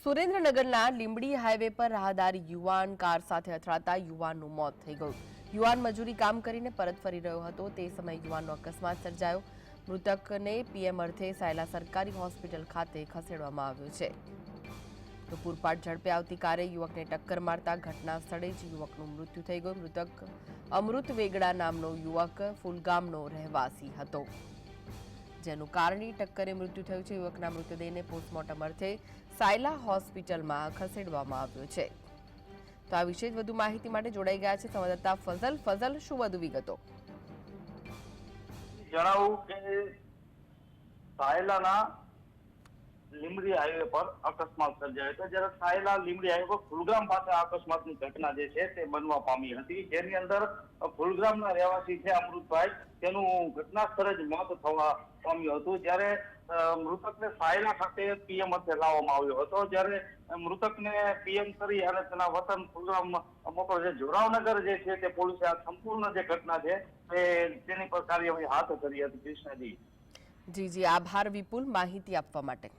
સુરેન્દ્રનગરના લીંબડી હાઈવે પર રાહદારી યુવાન કાર સાથે અથડાતા યુવાનનું મોત થઈ ગયું। યુવાન મજૂરી કામ કરીને પરત ફરી રહ્યો હતો તે સમયે યુવાનનો અકસ્માત સર્જાયો। મૃતકને પીએમ અર્થે સાયલા સરકારી હોસ્પિટલ ખાતે ખસેડવામાં આવ્યો છે। તો પૂરપાટ ઝડપે આવતી કારે યુવકને ટક્કર મારતા ઘટના સ્થળે જ યુવકનું મૃત્યુ થઈ ગયું। મૃતક અમૃત વેગડા નામનો યુવક ફૂલગામનો રહેવાસી હતો, જેનું કારની ટક્કરે મૃત્યુ થયું છે। યુવકના મૃતદેહને પોસ્ટમોર્ટમ અર્થે સાયલા હોસ્પિટલમાં ખસેડવામાં આવ્યો છે। તો આ વિશે વધુ માહિતી માટે જોડાઈ ગયા છે સંવાદદાતા ફઝલ। ફઝલ, શું વધુ વિગતો? જણાવું કે સાયલાના લીંબડી હાઈવે પર અકસ્માત સર્જાયો હતો, જ્યારે સાયલા લીંબડી હાઈવે પર ફુલગામ પાસે અકસ્માતની ઘટના જે છે તે બનવા પામી હતી, જેની અંદર ફુલગામના રહેવાસી છે અમૃતભાઈ, તેનું ઘટના સ્થળે જ મોત થવા પામ્યું હતું। જ્યારે મૃતકને સાયલા ખાતે પીએમ અર્થે લાવવામાં આવ્યો હતો, જ્યારે મૃતકને પીએમ કરી અને તેના વતન ફુલગામ મોકલો છે। જોરાવનગર જે છે તે પોલીસે આ સંપૂર્ણ જે ઘટના છે તેની પર કાર્યવાહી હાથ ધરી હતી। કૃષ્ણજી જી, આભાર વિપુલ માહિતી આપવા માટે।